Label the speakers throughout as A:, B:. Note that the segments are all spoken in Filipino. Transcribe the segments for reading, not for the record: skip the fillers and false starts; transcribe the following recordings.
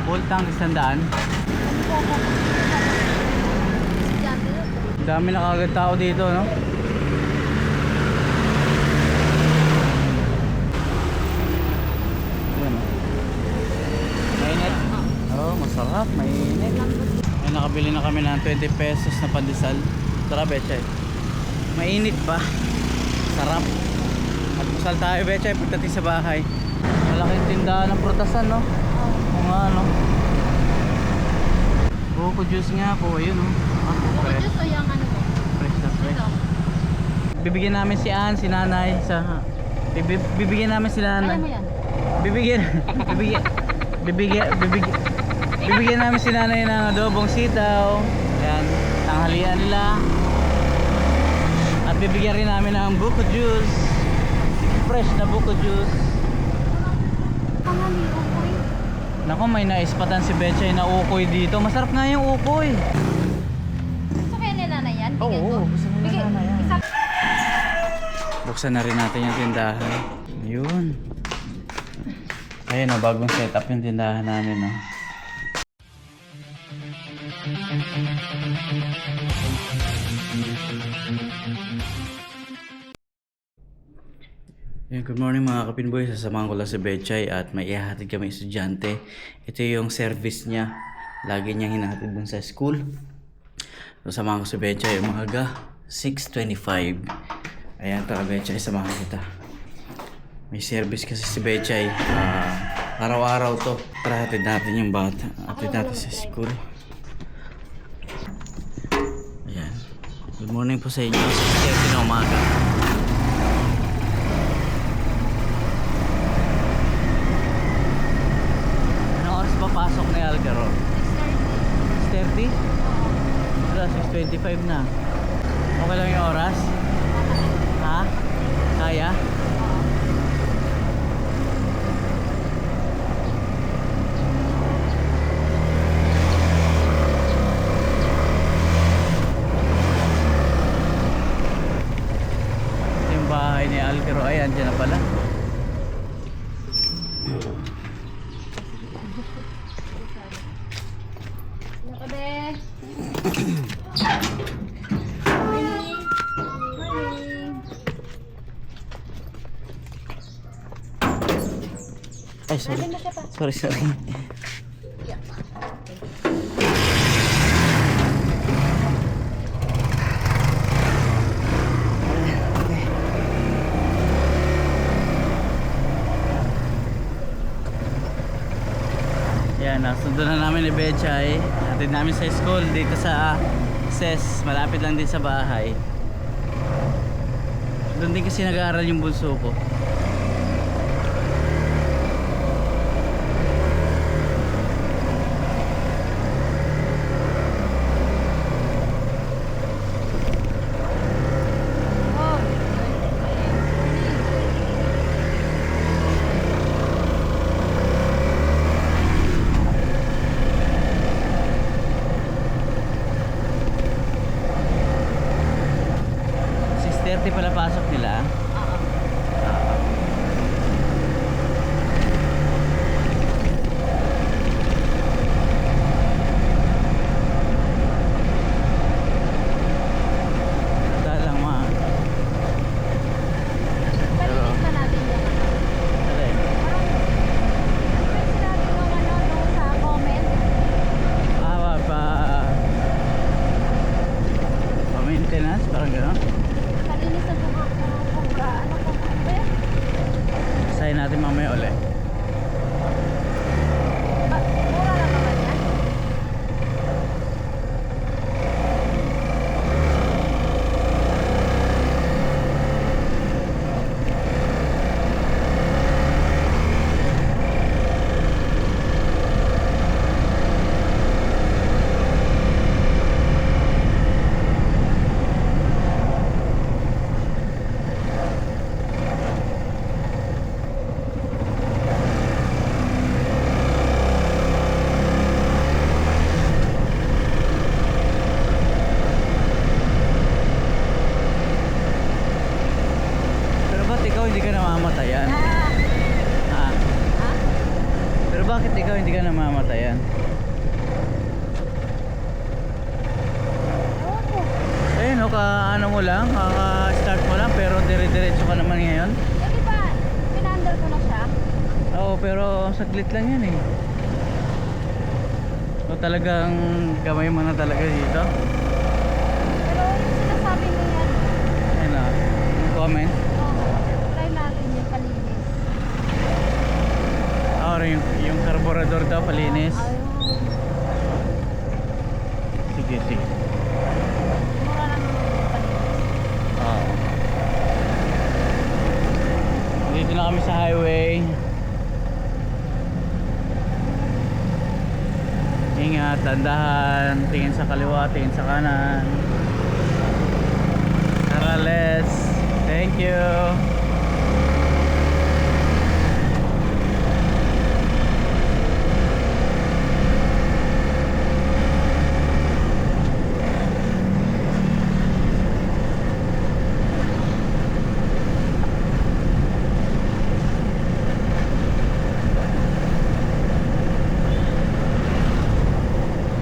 A: Full tank 100. Dami na kagad tao dito, no? Ayan, oh. Mainit. Oh, masarap, mainit. Ay, nakabili na kami ng 20 pesos na pandesal. Sarap, Bechay. Mainit pa. Sarap. At masal tayo, Bechay, pagdating sa bahay. Malaking tindahan ng prutasan, no? Kung ano. Buko juice nga po, ayun, no?
B: Buko juice o yung ano mo?
A: Fresh na fresh. Bibigyan namin si Ann, si nanay sa... Bibigyan namin si nanay.
B: Kaya mo yan?
A: Bibigyan namin si nanay ng adobong sitaw. Ayan, tanghalian nila. At bibigyan rin namin ng buko juice. Fresh na buko juice.
B: Pangali, ukoy.
A: Nako, may naispatan si Bechay na ukoy dito. Masarap nga yung ukoy.
B: Gusto kaya ni nanay yan?
A: Oo, gusto nila
B: Bigay-
A: nanay yan.
B: isa-
A: Buksan na rin natin yung tindahan. Ayun. Ayun, oh, bagong setup yung tindahan namin, no? Good morning mga kapinboy. Sasamahan ko lang si Bechay at may ihahatid kami estudyante. Ito yung service niya. Lagi niyang hinahatid dun sa school. Sasamahan ko si Bechay umaga 6:25. Ayan, tara Bechay, samahan kita. May service kasi si Bechay. Araw-araw to. Tara, hatid natin yung bata. Hatid natin sa school. Ayan. Good morning po sa inyo. 6:30 na umaga. Pasok na yung Algaro 6:30? Wala, 6:25 na. Okay lang yung oras? Ha? Kaya? Ito yung bahay ni Algaro. Ayan, dyan na pala. Ay, sorry. Sorry. Yan, nasundo na namin ni Bechay. Hatid namin sa school dito sa SES. Malapit lang din sa bahay. Doon din kasi nag-aaral yung bunso ko. Pala pasok nila.
B: Oo.
A: Pero bakit ikaw hindi ka namamatayan?
B: Ewan ko.
A: Ayun o, ano mo lang, start mo lang pero dire-diretso ka naman ngayon.
B: Eh, di ba, pinandal ko na siya?
A: Oo, pero saglit lang yan eh. O talagang gamay mo na talaga dito.
B: Pero yung sinasabi mo yan,
A: Ayun o, yung comment.
B: try natin yung palinis.
A: Or yung carburetor daw palinis.
B: Ayun.
A: Sige, sige.
B: Mura lang naman yung palinis.
A: Oo. Dito na kami sa highway. Ingat, dandahan, tingin sa kaliwa, tingin sa kanan. Tara, let's. Thank you.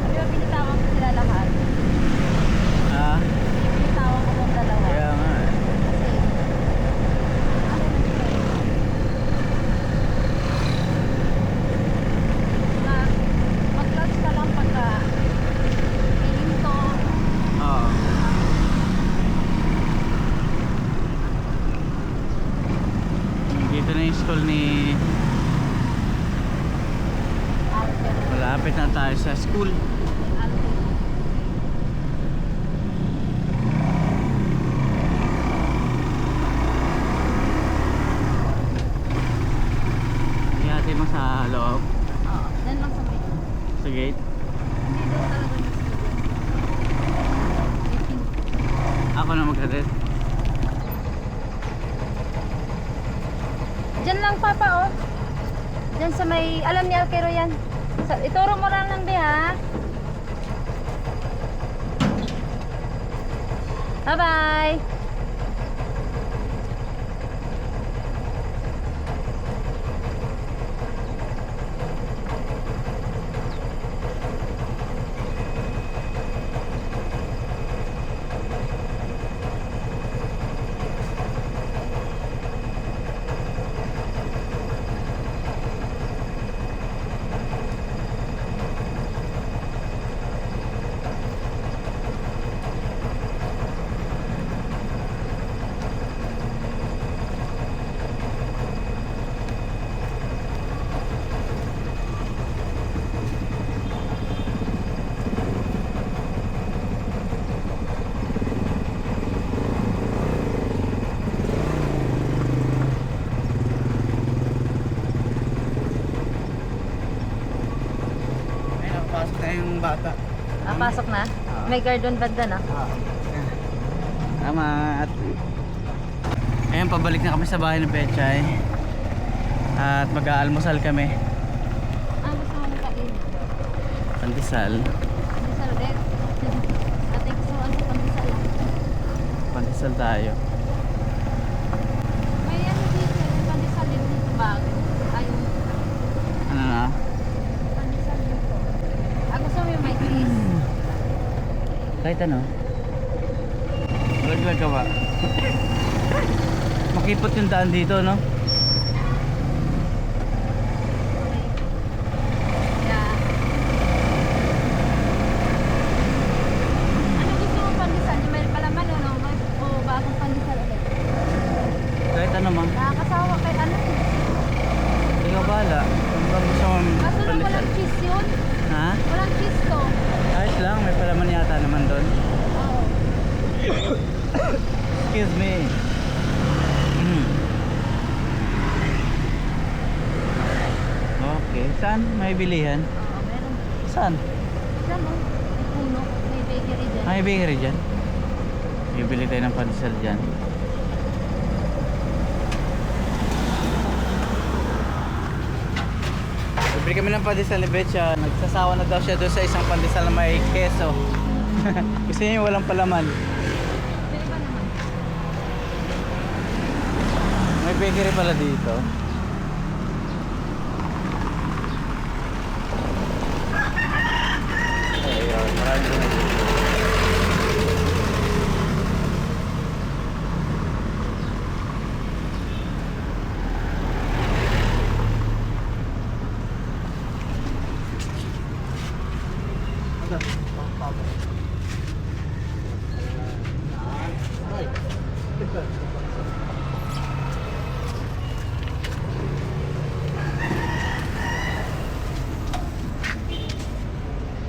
B: Di ba binitawan ko sila lahat?
A: Ah,
B: Binitawan ko yung dalawa.
A: kaya nga.
B: Kasi, ano na siya eh. Na, mag-clutch ka lang pagka hihinto.
A: Oo. Dito na yung school ni...
B: Alter.
A: Malapit na tayo sa school.
B: Alter.
A: Ihati mo sa loob.
B: Oo, dyan lang sa may.
A: Sa gate.
B: Hindi daw talaga yung student. I think.
A: Ako na maghatid.
B: Dyan lang papa oh. Dyan sa may, alam ni Alquero yan. Ituro mo lang di ha. Bye bye.
A: Ay, nakapasok na yung bata.
B: Pasok na. May garden banda na.
A: Salamat. Ayan, pabalik na kami sa bahay ng Pechay. At mag-aalmusal kami.
B: Gusto mo kain?
A: Pandesal.
B: Pandesal ulit. Ate gusto mo sa pandesal lang.
A: Pandesal tayo.
B: May ano dito, may pandesal din dito bago. Ayun,
A: Ano na?
B: pandesal dito. Gusto mo yung may cheese?
A: Kahit ano? Laglag ka ba? Makipot yung daan dito, no?
B: Yeah. Ano gusto mo pandesal? Yung may palaman o no? O bagong pandesal ulit?
A: Kahit ano mang.
B: Nakakasawa kay ano eh.
A: Ikaw bahala. Ano ba gusto mong
B: Kaso lang
A: pandesal?
B: walang cheese yun.
A: Ha?
B: Walang cheese to.
A: Ayos lang, may palaman yata naman doon.
B: Oo.
A: Excuse me. Okay, saan? May bilihan?
B: Oo, meron.
A: Saan?
B: Diyan o. May puno. May bakery dyan.
A: May bakery dyan. Bibili tayo ng pandesal dyan. Bibili kami ng pandesal ni Betcha. Nagsasawa na daw siya doon sa isang pandesal na may keso. Gusto niya yung walang palaman.
B: May iba naman.
A: May bakery pala dito.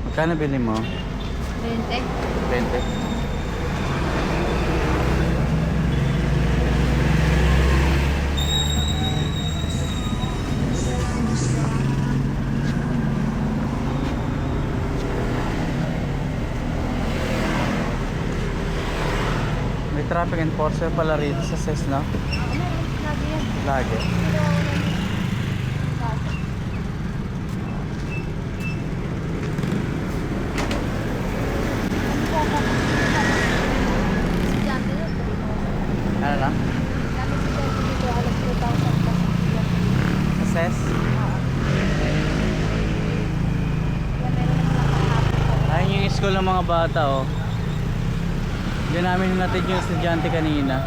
A: Magkano bili mo?
B: 20.
A: 20. May traffic enforcer pala rito sa SES, no?
B: Lagi yan.
A: Lagi. Ano lang? Sa SES? Ayun yung school ng mga bata, oh. Diyan namin natin yung estudyante kanina.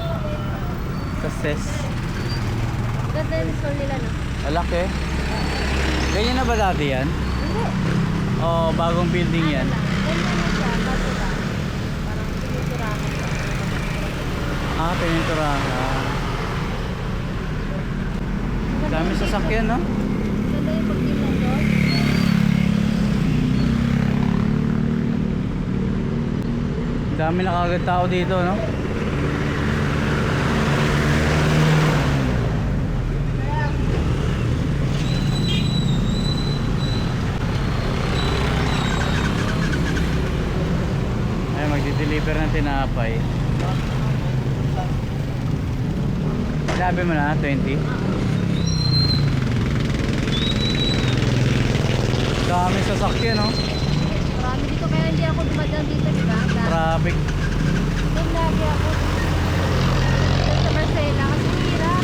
A: Sa SES.
B: Ganda yung school nila, no?
A: Malaki. Ganyan na ba dati yan?
B: Hindi.
A: Oo, bagong building yan.
B: Ganyan na siya, bago lang. Parang tinuturahan siya.
A: Ah, pininturahan. Dami sasakyan, no?
B: Ganda yung pagtingin doon.
A: Dami na kagad tao dito, no? Ay, magdi-deliver ng tinapay. Sabi mo na, 20? Dami sasakyan, no?
B: Marami dito kaya hindi ako dumadaan dito, di ba?
A: Traffic.
B: Doon lagi ako. Doon sa Marcela kasi hirap.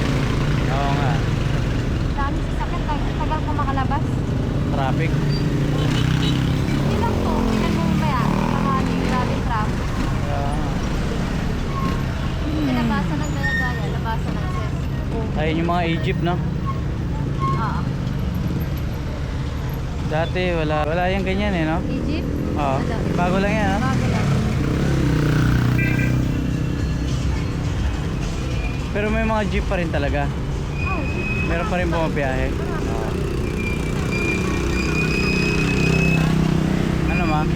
A: Oo nga.
B: Dami sasakyan kahit tagal ko makalabas.
A: Traffic.
B: Hindi lang to. Tingnan mo mamaya. Marami. Grabe traffic. Labasan ng gaya-gaya. Labasan ng SES.
A: Ayun yung mga Egypt, no?
B: Oo.
A: Dati wala yung ganyan, eh, no?
B: Egypt?
A: Oo.
B: Wala.
A: Bago lang yan, no?
B: Bago lang.
A: Pero may mga jeep pa rin talaga.
B: Oh,
A: Meron pa rin bumabiyahe. Ano ma?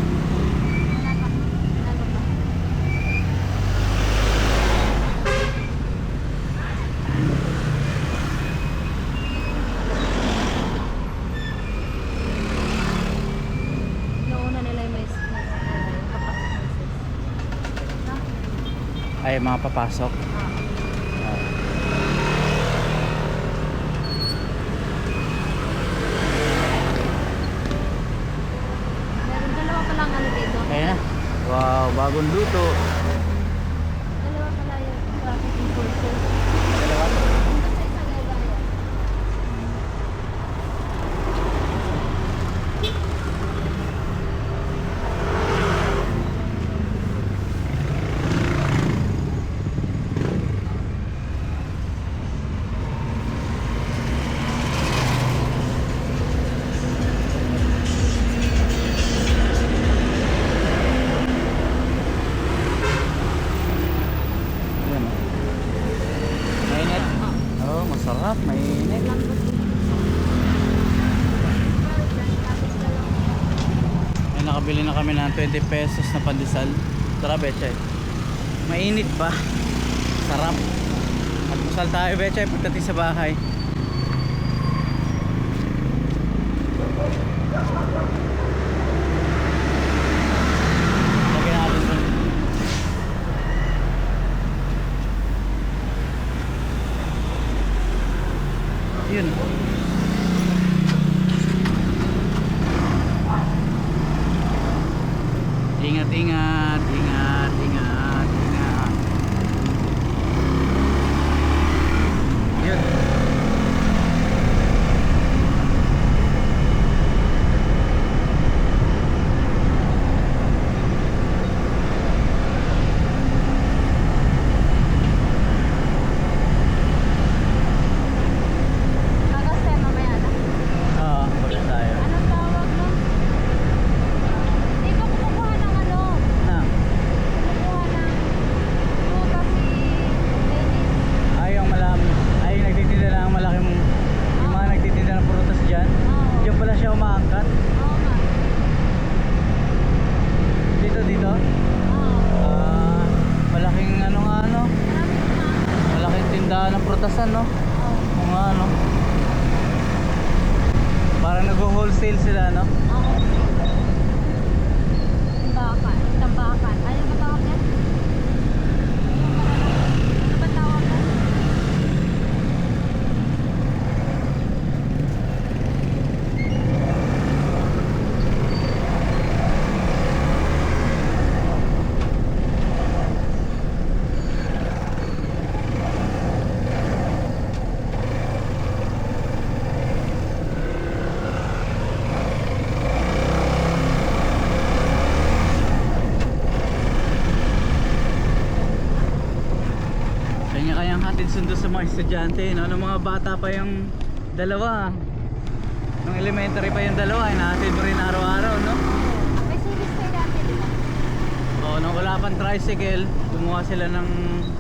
B: Nauna nila yung may kapasok ng SES. No?
A: Ay, mga papasok.
B: Meron dalawa pa lang ano dito.
A: Ayun na. Wow, bagong luto.
B: Dalawa pala yung traffic enforcer.
A: Dalawa.
B: Basta isa gaya-gaya.
A: Ayun, oh. Mainit. Oh, masarap. Mainit. Ay, nakabili na kami ng 20 pesos na pandesal. Tara, Betchay. Mainit pa. Sarap. At masal tayo, Betchay, pagdating sa bahay. Lagyan natin ito. Yun. Ingat, ingat, ingat, ingat, ingat. Yun. butasan, no?
B: Oo.
A: Kung ano. Parang nag-wholesale sila, no?
B: Oo. Tambakan. Tambakan. Ano ba tawag yan? Ano ba tawag yan?
A: Kanya-kanyang hatid sundo sa mga estudyante, no? Nung mga bata pa yung dalawa, nung elementary pa yung dalawa, hinahatid mo rin araw-araw, no?
B: May service kayo dati, di ba?
A: Oo, nung wala pang tricycle, gumawa sila ng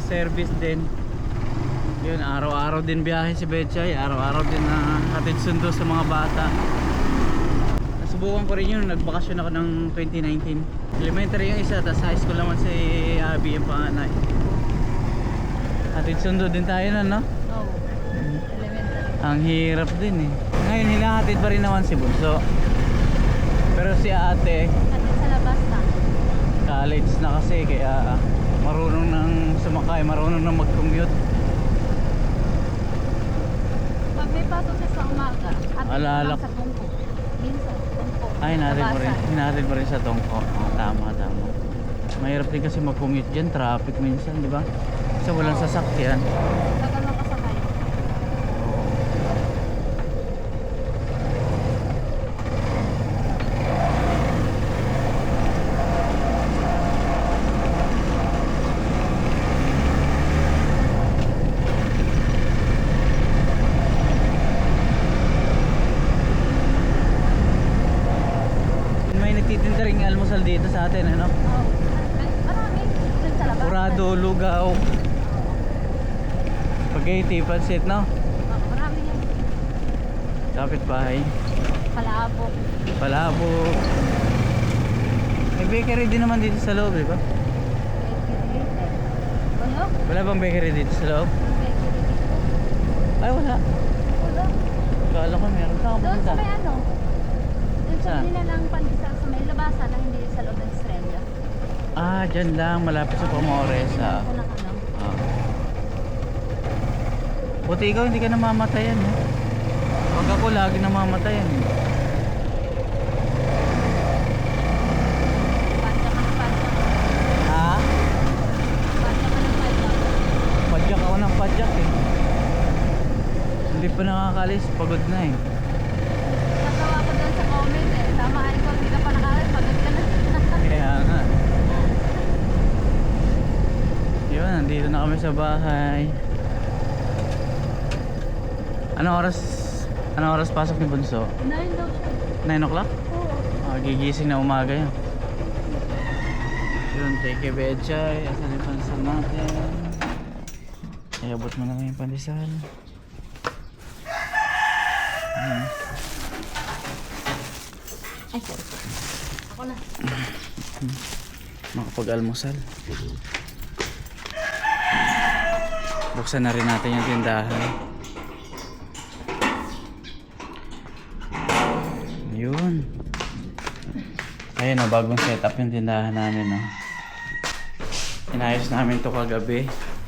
A: service din. Yun, araw-araw din biyahe si Betchay, araw-araw din na hatid sundo sa mga bata. Nasubukan ko rin yun, nagbakasyon ako ng 2019. Elementary yung isa, tapos high school naman si Abby yung panganay. Hatid sundo din tayo na, no?
B: Oo. Elementary.
A: Ang hirap din eh. Ngayon, hinahatid pa rin naman si Bunso. Pero si ate,
B: Kasi sa labas na.
A: college na kasi, kaya marunong nang sumakay, marunong nang mag-commute.
B: Pag may pasok siya sa umaga, at
A: Alala
B: sa tungko. Minsan, tungko.
A: Ay,
B: Labasan.
A: hinahatid mo rin sa tongko. Oh, tama. Mahirap din kasi mag-commute dyan, traffic minsan, di ba? Kasi walang sasakyan.
B: Tagal makasakay.
A: May nagtitinda ring almusal dito sa atin, ano?
B: Oo. Marami. Dun sa labas.
A: Purado, lugaw, spaghetti, pansit, no?
B: Oo, marami yan.
A: Kapit bahay,
B: Palabok.
A: palabo. May bakery din naman dito sa loob, di ba?
B: Ano?
A: Wala bang bakery dito sa loob? Ay, wala.
B: Ulo.
A: Kala ko meron. Saan ka
B: Doon
A: pupunta?
B: sa may ano? Doon sa
A: Saan?
B: nilalang pandesal sa may labasan na hindi sa loob ng Estrella.
A: Ah, dyan lang, malapit sa Pomores. Ah.
B: Ako na ano.
A: Ah. Buti ikaw hindi ka namamatayan, eh. Pag ako lagi namamatayan, eh.
B: Padya ka ng padya.
A: Ha?
B: Padya ka ng padya.
A: Padyak ako ng padyak, eh. Hindi pa nakakalis, pagod na, eh.
B: Natawa ko doon sa comment eh. Tama ikaw, hindi ka pa nakalit. Pagod ka na.
A: Kaya nga. Yun, nandito na kami sa bahay. Anong oras pasok ni Bunso?
B: 9 daw siya.
A: 9 o'clock?
B: Oo.
A: Ah, gigising na umaga yan. Yun, take a Betchay. Asan yung pandesal natin? Iabot mo na lang yung pandesal.
B: Ay, sorry. Ako na.
A: Makapag-almusal. Buksan na rin natin yung tindahan. Yun. Ayun o, bagong setup yung tindahan namin, no. Inayos namin to kagabi.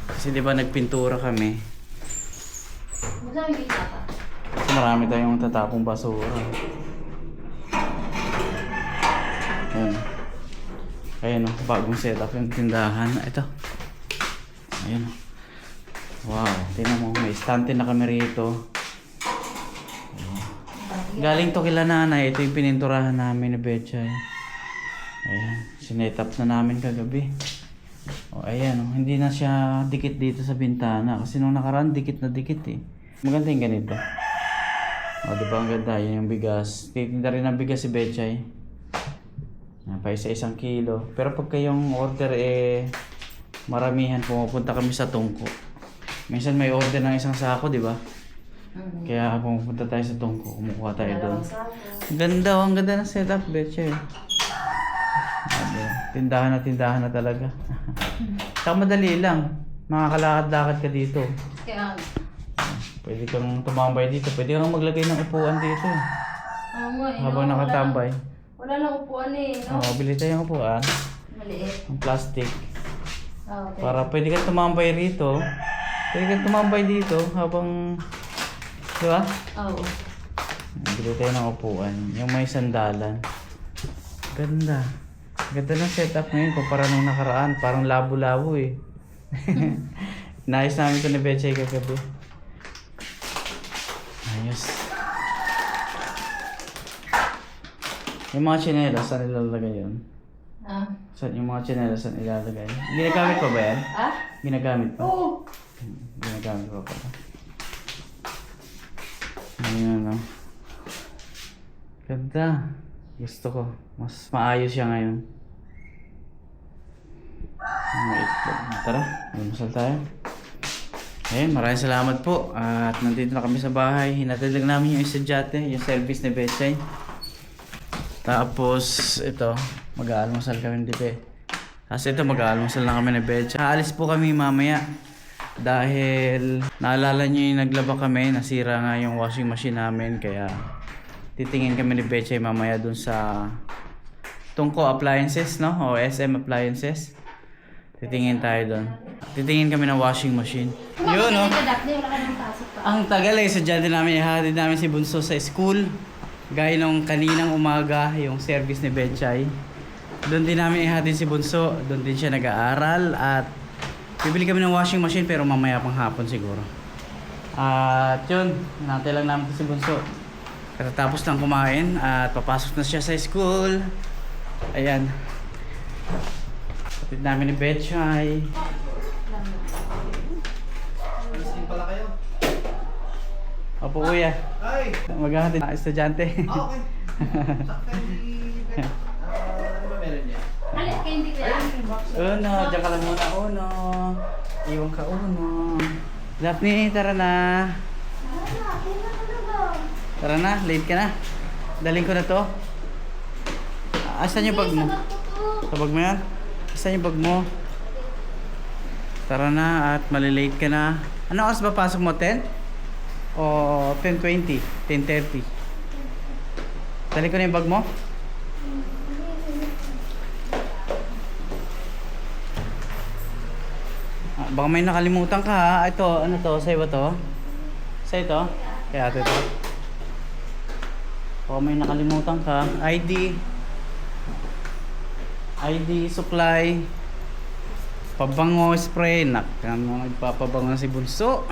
A: Kasi di ba nagpintura kami.
B: Magsabi kita ka.
A: Kasi marami tayong tatapong basura. Ayun. Ayun o, bagong setup yung tindahan. Ito. Ayun o. Wow, tingnan mo, may estante na kami rito. Galing to kila nanay, ito yung pininturahan namin ni Betchay. Ayan, sinetap na namin kagabi. O ayan, oh, hindi na siya dikit dito sa bintana. Kasi nung nakaraan, dikit na dikit eh. Maganda yung ganito. O diba ang ganda, yun yung bigas. Titinda rin ng bigas si Betchay. Pa isa 1 kilo. Pero pagka yung order maramihan, pumupunta kami sa tungko. Minsan may order ng 1 sako, di ba? Kaya pumunta tayo sa tungko, kumukuha tayo doon. Ang ganda ng setup, Betchay. Tindahan na talaga. Saka madali lang. Makakalakad-lakad ka dito.
B: Kaya,
A: Pwede kang tumambay dito. Pwede kang maglagay ng upuan dito.
B: Oo nga, eh,
A: Habang
B: no?
A: nakatambay.
B: Wala nang upuan eh, no?
A: Bili tayo ng upuan.
B: Maliit.
A: Ng plastic.
B: Okay.
A: Para pwede kang tumambay rito. Pwede kang tumambay dito habang... Di ba?
B: Oo.
A: Bili tayo ng upuan. Yung may sandalan. Ganda. Ganda ng setup ngayon kumpara nung nakaraan. Parang labo-labo eh. Naayos namin ito ni Bechay kagabi. Ayos. Yung mga tsinelas, saan ilalagay yun?
B: Ah?
A: Saan yung mga tsinelas, saan ilalagay? Ginagamit pa ba yan?
B: Ah?
A: Ginagamit pa?
B: Oo.
A: Ginagamit pa pala. Ayan, no? Ganda. Gusto ko. Mas maayos siya ngayon. Tara, almusal tayo. Ayun, maraming salamat po. At nandito na kami sa bahay. Hinatid lang namin yung estudyante, yung service ni Bechay. Tapos, ito, mag-aalmusal kami ni Be. Tapos ito, mag-aalmusal na kami ni Bechay. Aalis po kami mamaya. Dahil, naalala nyo yung naglaba kami, nasira nga yung washing machine namin. Kaya, titingin kami ni Bechay mamaya dun sa Tungko Appliances, no? O SM Appliances. Titingin tayo doon. Titingin kami ng washing machine. Yun, no? Ang tagal eh. Sadyante namin, ihatid namin si Bunso sa school. Gaya nung kaninang umaga, yung service ni Bechay. Doon din namin ihatid si Bunso. Doon din siya nag-aaral. At bibili kami ng washing machine pero mamaya pang hapon siguro. At yun, hinantay lang namin si Bunso. Katatapos ng kumain at papasok na siya sa school. Ayan. Kapit namin ni Bechay.
C: Alisin pala kayo.
A: Opo kuya.
C: Ay!
A: Maghahatid na estudyante.
C: Okay. Sakta hindi... ano ba meron niya?
B: Halit kayo hindi kaya.
A: Uno, dyan ka lang muna. Uno. Iwan ka uno. Daphne, tara na. Tara na, late ka na. Daling ko na to. Asan yung bag mo? Sa bag mo yan? Asan yung bag mo? Tara na at malilate ka na. Ano oras ba pasok mo? 10? O 10:20? 10:30? Dali ko na yung bag mo? Baka may nakalimutan ka ha. Ito, ano to? Sa'yo ba to? Sa'yo to? Kaya ito to. Baka may nakalimutan ka. ID, supply, pabango, spray. Nagpapabango na si Bunso.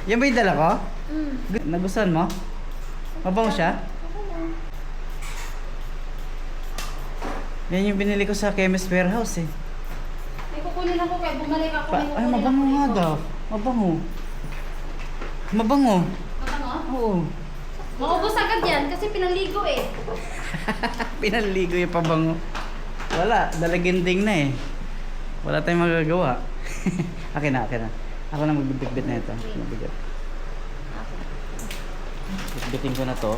A: Yan ba yung dala ko? Nagustuhan mo? Mabango siya? Yan yung binili ko sa Chemist Warehouse eh.
B: Ay, kukunin ako kaya bumalik ako.
A: Ay, mabango nga daw. Mabango. Mabango.
B: Mabango?
A: Oo.
B: Maubos agad yan kasi pinaligo eh.
A: Pinaligo yung pabango. Wala, dalaginding na eh. Wala tayong magagawa. Akin na. Ako na magbibitbit na ito. Mabigat. Bitbitin ko na to.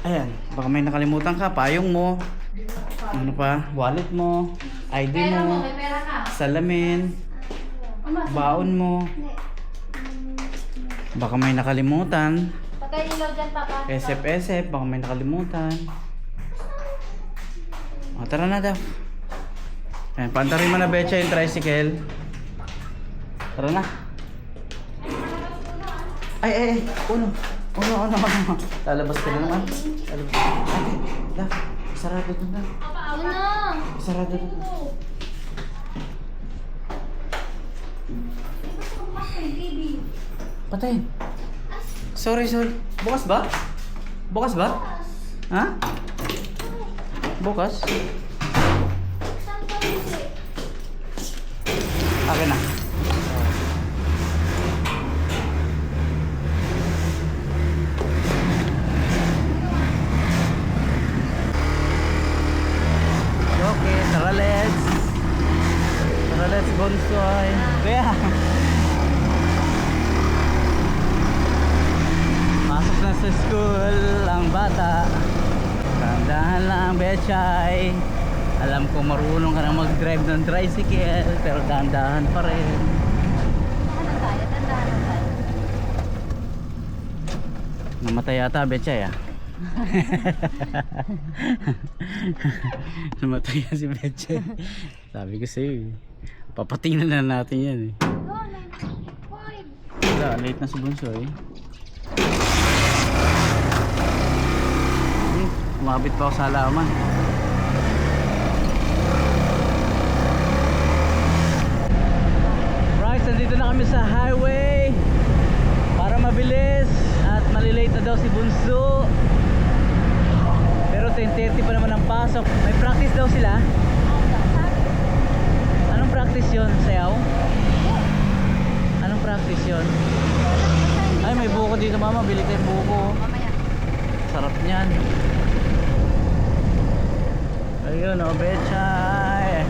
A: Ayan, baka may nakalimutan ka. Payong mo. Ano pa? Wallet mo. ID
B: Pera mo,
A: mo.
B: may pera ka.
A: Salamin. Baon mo. Baka may nakalimutan.
B: Patay ilaw dyan, papa.
A: SF, baka may nakalimutan. O, tara na daw. Ayan, pantarin mo na Bechay yung tricycle. Tara na. Ay, uno. Lalabas ka na naman. Lalabas. Ay, da. Sarado doon na.
B: Ano?
A: Sarado doon. Patayin. Sorry. Bukas ba? Ha? Bukas? Akin na. Okay, tara let's bonsoy. Kuya. Pasok na sa school ang bata. Dahan lang, Bechay. Alam ko marunong ka na mag-drive ng tricycle, pero dahan-dahan pa rin.
B: Dahan tayo.
A: Namatay yata, Betchay ah. Namatay yan si Betchay. Sabi ko sa'yo eh. Papatingnan na natin yan eh. Wala, late na si Bunso eh. Umabit pa ako sa halaman. Right, nandito na kami sa highway para mabilis at malilate na daw si Bunso. Pero 10:30 pa naman ang pasok. May practice daw sila. Anong practice yun? Sayaw? Anong practice yun? Ay, may buko dito mama. Bili tayong buko.
B: Mamaya.
A: Sarap niyan. Ayun o, Betchay.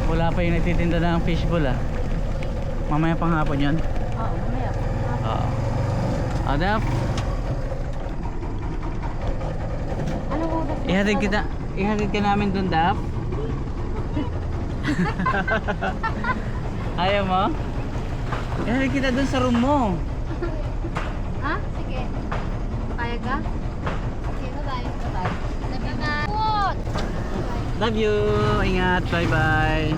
A: Wala pa yung nagtitinda ng fishbowl ah. Mamaya pang hapon yun.
B: Oo, mamaya.
A: Oo. Adap,
B: Anong oras?
A: ihatid ka namin dun, Dap. Ayaw mo? Ihatid kita dun sa room mo.
B: Ha? Sige. Kaya ka? Sige, ito tayo. Ito tayo. Nagkakapot!
A: Love you. Ingat. Bye bye.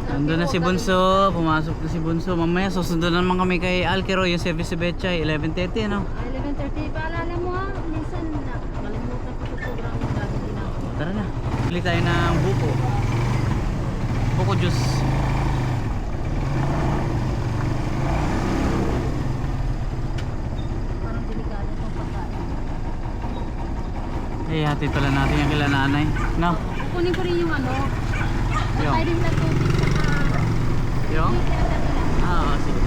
A: Nandun na si Bunso. Pumasok na si Bunso. Mamaya susunod naman kami kay Alquero, yung service si Betchay. 11:30 ano?
B: 11:30. Paalala mo ha. Minsan na. Kalimutan ko sa program yung gagawin na ako.
A: Tara na. Bili tayo ng buko. Buko juice.
B: Parang delikado itong pagkain.
A: Eh, hatid pala natin yung kila nanay. No?
B: Kunin ko rin yung ano.
A: Yung?
B: Patay rin na tubig saka.
A: Yung?
B: Kaya sabi na.
A: Oo, sige.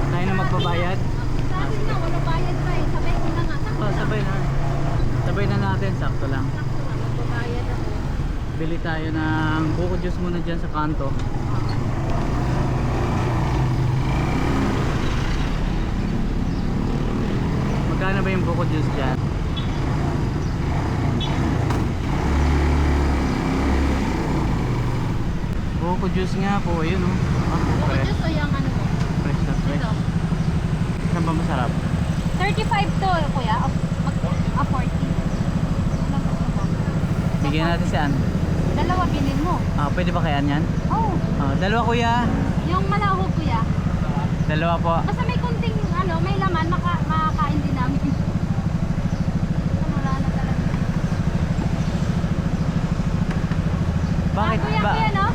A: Tayo na magbabayad.
B: Sabi na, wala bayad pa eh. Sabay ko na nga.
A: Oh, sabay na. Sabay na natin. Sakto lang.
B: Sakto nga, magbabayad ako.
A: Bili tayo ng buko juice muna dyan sa kanto. Magkano ba yung buko juice dyan? Buko juice nga po, ayun oh. Ah,
B: Buko
A: fresh.
B: juice o yung ano mo?
A: Fresh na fresh.
B: Ito.
A: Saan ba masarap?
B: 35 to, kuya. 40. Ano ba ito?
A: Bigyan natin si Ann.
B: Dalawa bilhin mo.
A: Ah, pwede ba kaya yan?
B: Oh,
A: Ah, dalawa kuya.
B: yung malahog kuya.
A: Dalawa po.
B: Basta may kunting ano, may laman, makakain din namin. Wala na talaga.
A: Bakit
B: Kuya,
A: ba?
B: kuya, no?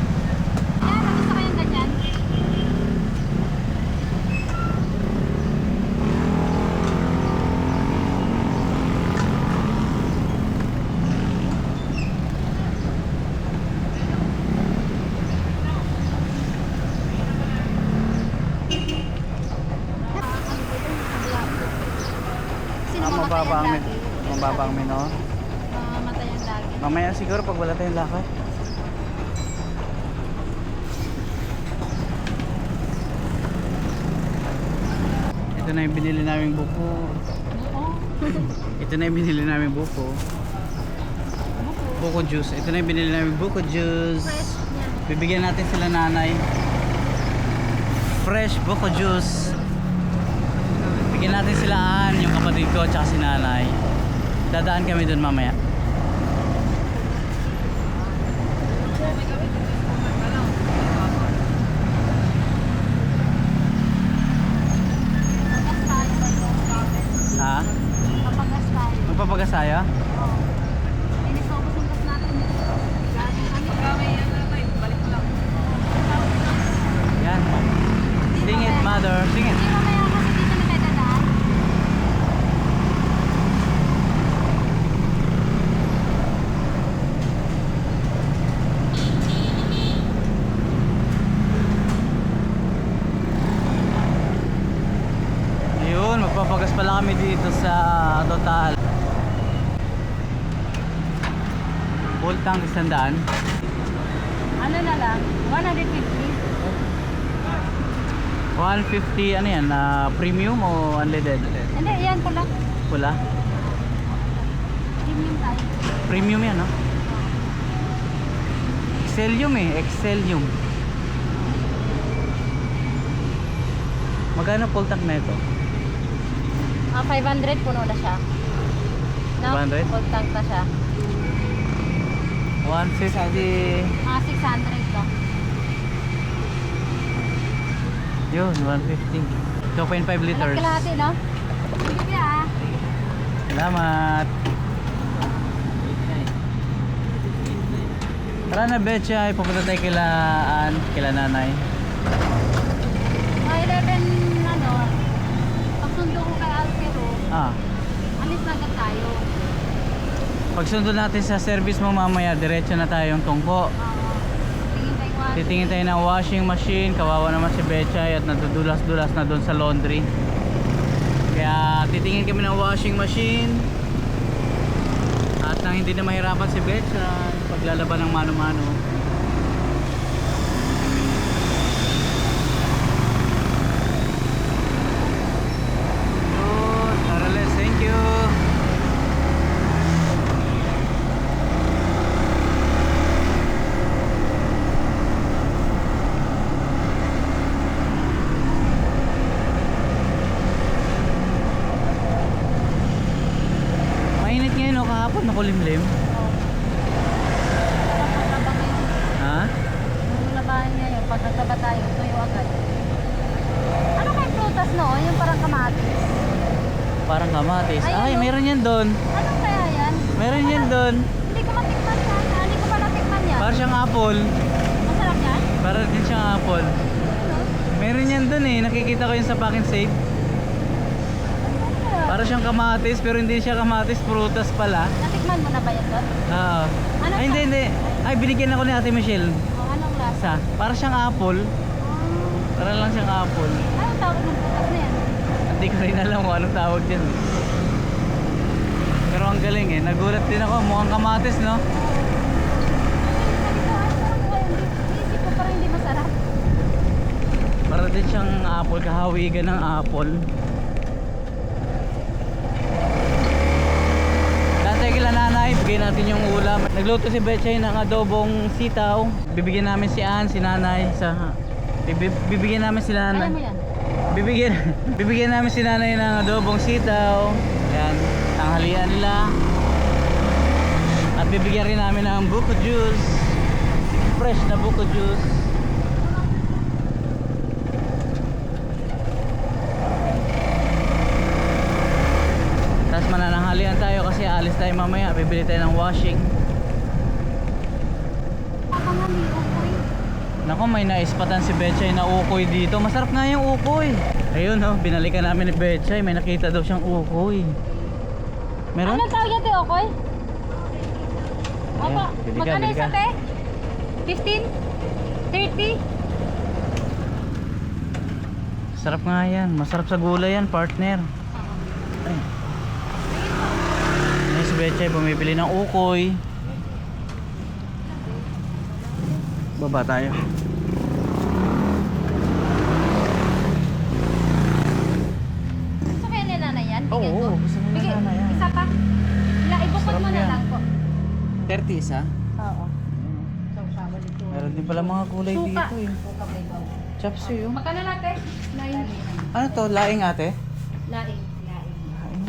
B: Yan, gusto kayong ganyan. Sino
A: Mababa ang
B: lagi?
A: mababa ang meno.
B: Mamamatay ang lagi.
A: Mamaya siguro pag wala tayong lakad. Ito na yung binili naming buko.
B: Oo.
A: Ito na yung binili naming buko. Buko juice. Ito na yung binili naming buko juice.
B: Fresh yan.
A: Bibigyan natin sila nanay. Fresh buko juice. Bigyan natin sila yung kapatid ko at si nanay. Dadaan kami dun mamaya. Ha?
B: Papagas tayo.
A: Magpapagas tayo?
B: Oo. Inis ko yung gas natin. Lagi kami. Balik mo lang.
A: Yan. Sing it, mother. Sing it.
B: Hindi mamaya kasi dito na may dadaan.
A: Ayun, magpapagas pala kami dito sa Total. Full tank 100.
B: Ano na lang? 150.
A: 150 ano yan? Premium o unleaded?
B: Hindi, yan ko lang.
A: pula.
B: Premium tayo.
A: Premium yan, no? Excellium eh, Excellium. Magkano full tank na ito?
B: 500 puno na siya. No?
A: 500?
B: Full tank na siya.
A: 150.
B: 600 to.
A: Yun, 150. 2.5 liters.
B: Anak kalahati, no? Sige ah.
A: Salamat. Tara na, Betchay. Pupunta tayo kila nanay.
B: 11, ano, pagsundo ko kay Alcero,
A: Ah,
B: alis na agad tayo.
A: pag sundo natin sa service mo mamaya, diretso na tayong tungko.
B: Tingin tayo ko.
A: Titingin tayo ng washing machine. Kawawa naman si Betchay at nadudulas-dulas na doon sa laundry. Kaya titingin kami ng washing machine. At nang hindi na mahirapan si Betchay paglalaban ng mano-mano. Good, Arales, thank you. Mainit ngayon, no? Kahapon nakulimlim. Ha?
B: Yung labahan niya yun, pag nagsaba tayo, tuyo agad. Ano kay prutas no? Yung parang kamatis.
A: Parang kamatis.
B: Ayun,
A: Ay,
B: no?
A: meron yan doon.
B: Ano kaya yan?
A: Meron yan doon.
B: Hindi ko matikman yan. Hindi ko pa natikman yan.
A: Parang siyang apple.
B: Masarap yan?
A: Parang din siyang apple.
B: Ano?
A: Meron yan doon eh. Nakikita ko yun sa packing safe. Parang siyang kamatis pero hindi siya kamatis, prutas pala.
B: Natikman mo na ba yan doon?
A: Oo.
B: Ano
A: Ay, hindi,
B: siya?
A: hindi. Ay, binigyan ako ni Ate Michelle.
B: O, anong lasa?
A: Parang siyang apple. Parang lang siyang apple.
B: Anong tawag ng prutas na yan?
A: Hindi ko rin alam kung anong tawag dyan. Pero ang galing eh. Nagulat din ako. Mukhang kamatis, no?
B: Sabi ko, ay parang iisip ko parang hindi masarap.
A: Para din siyang apple, kahawigan ng apple. Dantay kila nanay, bigyan natin yung ulam. Nagluto si Betchay ng adobong sitaw. Bibigyan namin si Ann, si nanay sa bibigyan namin si
B: Kaya
A: nanay.
B: mo yan?
A: Bibigyan namin si nanay ng adobong sitaw. Yan, tanghalian nila. At bibigyan rin namin ng buko juice. Fresh na buko juice. Tapos manananghalian tayo kasi alis tayo mamaya. Bibili tayo ng washing.
B: Ako nga may ukoy.
A: Nako, may naispatan si Betchay na ukoy dito. Masarap nga yung ukoy. Ayun, oh, binalikan namin ni Betchay. May nakita daw siyang ukoy. Meron?
B: Anong tawag yan, te, ukoy? Opo,
A: bili ka,
B: magkano
A: bili
B: isa,
A: ka.
B: te? 15? 30?
A: Sarap nga yan. Masarap sa gulay yan, partner. Ay. Ayun si Betchay, bumibili ng ukoy. Baba tayo.
B: Gusto kaya ni nanay yan?
A: Oo,
B: Bigyan ko.
A: gusto ni
B: Bigyan-
A: nanay yan.
B: Isa pa? Ibukod
A: Sarap
B: mo na
A: yan.
B: lang po.
A: 30 isa?
B: Oo.
A: Meron din pala mga gulay
B: Suka.
A: dito eh. Chapsuy oh.
B: Magkano natin? Laing.
A: Ano to? Laing ate?
B: Laing.
A: Laing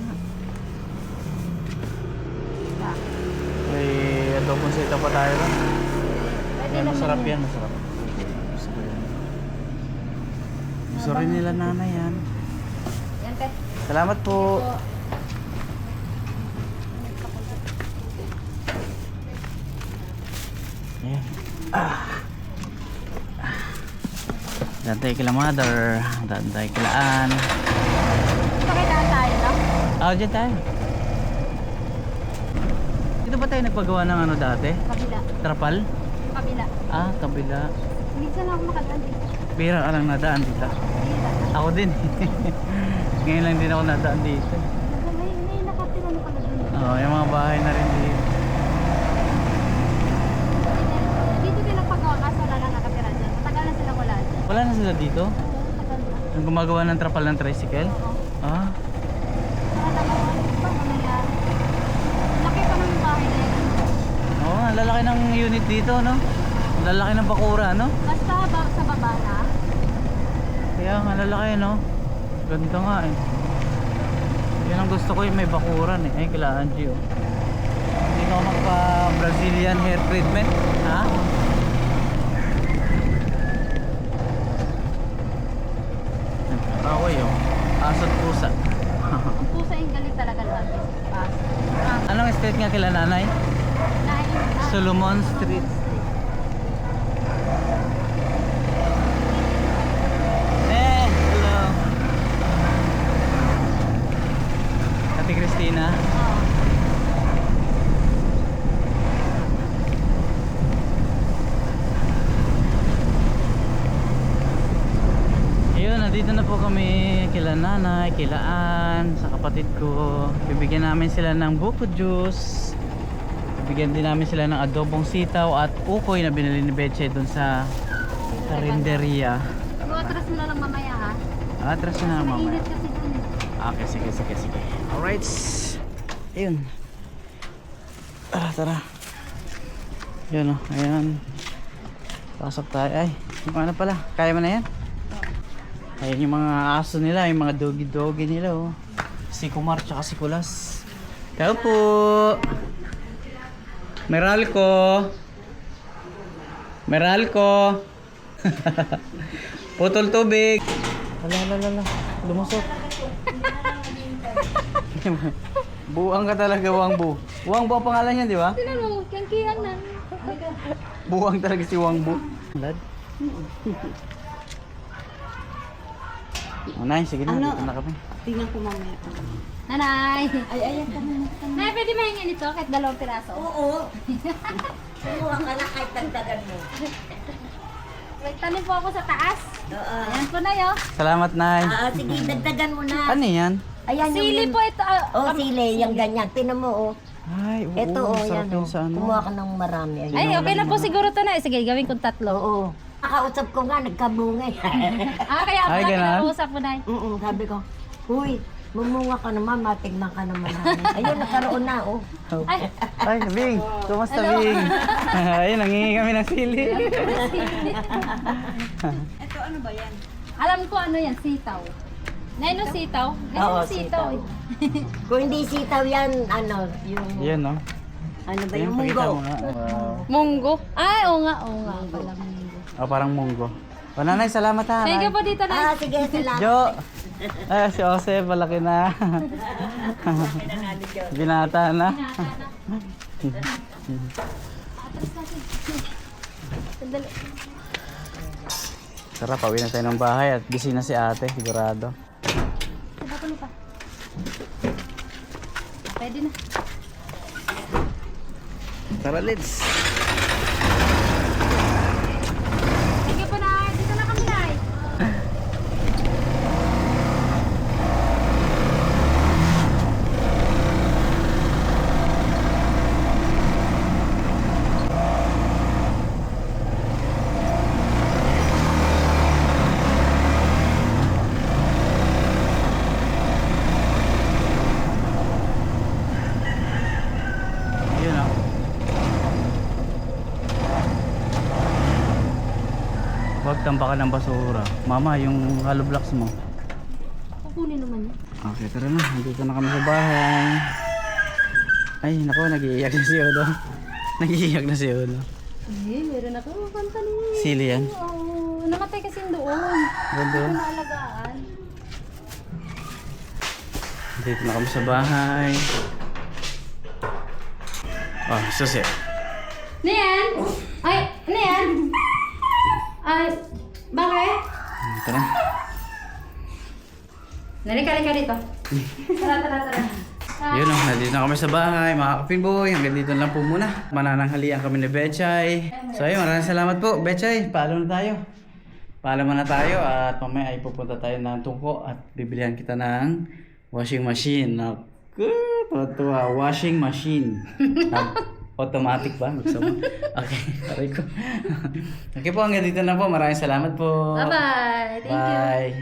A: nga. May adobong sitaw pa tayo ron.
B: Pwede
A: Yan,
B: naman
A: masarap yan, masarap. Gusto ko yan. Gusto rin nila nanay yan.
B: Yan, te.
A: Salamat po.
B: Po.
A: Ayan. Dantay kila mother. Dantay kilaan.
B: Pakitaan tayo, no?
A: Dyan tayo. Dito ba tayo nagpagawa ng ano dati?
B: Kabila.
A: Trapal?
B: Kabila.
A: Ah, kabila.
B: Minsan lang ako makadaan dito.
A: Bira ka lang nadaan dito.
B: Kabila.
A: Ako din. Ngayon lang din ako nadaan dito.
B: May nakatira na pala dun.
A: Oo, yung mga bahay na rin dito.
B: Dito din nagpagawa kaso wala lang nakatira dyan. Matagal na sila wala dyan.
A: Wala na sila dito?
B: Oo, matagal na.
A: Ang gumagawa ng trapal ng tricycle?
B: Oo.
A: Ah,
B: Nakatawa.
A: ng unit dito, no? Ang lalaki ng bakura, no?
B: Basta sa baba na.
A: Kaya nga lalaki, no? Ganda nga eh. Yan ang gusto ko, yung may bakuran eh. Ay, kila Angie, oh. Hindi na ako magpa-Brazilian hair treatment. Ha? Away, oh. Aso't pusa.
B: Ang pusa yung galing talaga lahat.
A: Anong street nga kila nanay? Solomon Street. Hello. Ate Christina. Ayun, nandito na po kami kila nanay, kila Ann, sa kapatid ko. Bibigyan namin sila ng buko juice. Bibigyan din namin sila ng adobong sitaw at ukoy na binili ni Betche dun sa karinderya.
B: Atras mo na lang mamaya ha.
A: Atras na naman mamaya.
B: Mainit kasi dun eh.
A: Okay, sige. Alright. Ayun. Tara. Yun, oh. Ayan. Pasok tayo. Ay, yung ano pala. Kaya mo na yan? Ayan yung mga aso nila, yung mga doggy nila, oh. Si Kumar tsaka si Kulas. Tao po. Meralco. Putol tubig. Ala. Lumusot. Buang ka talaga, Wangbu. Wangbu ang pangalan niya, di ba?
B: Tinan mo, kiyang na.
A: Buang talaga si Wangbu. Lad. Oh, Nay, sige na, dito na kami.
D: Tingnan ko mamaya.
B: Nanay!
D: Ay, ayan ka na.
B: Nay, pwede mahingin ito kahit 2 piraso.
D: Oo. Kumuha ka na kahit tagdagan mo.
B: Wait, tanim po ako sa taas.
D: Oo.
B: Ayan po na yun.
A: Salamat, Nay.
D: Sige, dagdagan mo na.
A: Ano yan?
D: Ayan
B: Sili po ito.
D: Oh, sili. Yung ganyan. Tinan mo, oh.
A: Ay, oo,
D: Ito, oh,
A: sarap
D: yan,
A: yun
D: oh.
A: sa ano.
D: Kumuha ka ng marami. Ayan.
B: Ay, okay na po siguro ito na. Sige, gawin kong 3.
D: Oo. Nakausap ko nga, nagkabungay.
B: Kaya
A: Ay,
B: pala
A: ganun?
B: kinausap mo, Nay.
D: Sabi ko, huy, mumunga ka naman, matigman ka naman namin. Ayun, nagkaroon na, oh.
A: Ay, Bing. Kumusta, Bing? Ayun, nangingi kami ng sili.
B: Alam ko ano yan, sitaw. Nay, no sitaw?
D: Oo,
B: sitaw.
D: sitaw. Kung hindi sitaw yan, ano, yung,
A: Yan, no?
D: ano ba,
A: Yan,
D: yung
A: pakita
D: munggo.
A: mo nga. Wow.
B: Munggo? Ay, oo nga. Pala munggo.
A: Oh, parang munggo. O, Nanay, salamat ha.
B: Thank you
A: Nay.
B: po dito, Nay.
D: Sige, salamat.
A: Jo! Ay, si Jose, palaki na. Binata na.
B: Sandali.
A: Tara, pauwi na tayo ng bahay at busy na si ate, sigurado.
B: Sabato mo pa. Pwede na.
A: Tara, let's.
B: Thank you po, Nay. Dito na kami, Nay.
A: Yun, oh. Huwag tampakan ng basura. Mama, yung hollow blocks mo.
B: Kukunin naman yun.
A: Okay, tara na. Nandito na kami sa bahay. Ay, nako, nag-iiyak na si Odo. Nag-iiyak na si Odo.
B: Eh, meron ako. Kanta niya.
A: Sili yan.
B: Oo. Namatay kasi doon.
A: Ganda yun.
B: Naalagaan.
A: Dito na kami sa bahay. Oh, susi.
B: Nian! Ay, Nian! Ay, bakit?
A: Ito na.
B: Nalika dito. Tara.
A: Yun o, nandito na kami sa bahay, mga kapinboy. Hanggang dito na lang po muna. Manananghalian kami ni Betchay. So ayun, maraming salamat po. Betchay, paalam na tayo. Paalam na tayo at mamaya ay pupunta tayo ng tungko at bibilihan kita ng washing machine. Naku, tuwa, washing machine. Automatic ba? Gusto mo? Okay, aray ko. Okay po, hanggang dito na po. Maraming salamat po.
B: Bye-bye. Thank you.
A: Bye.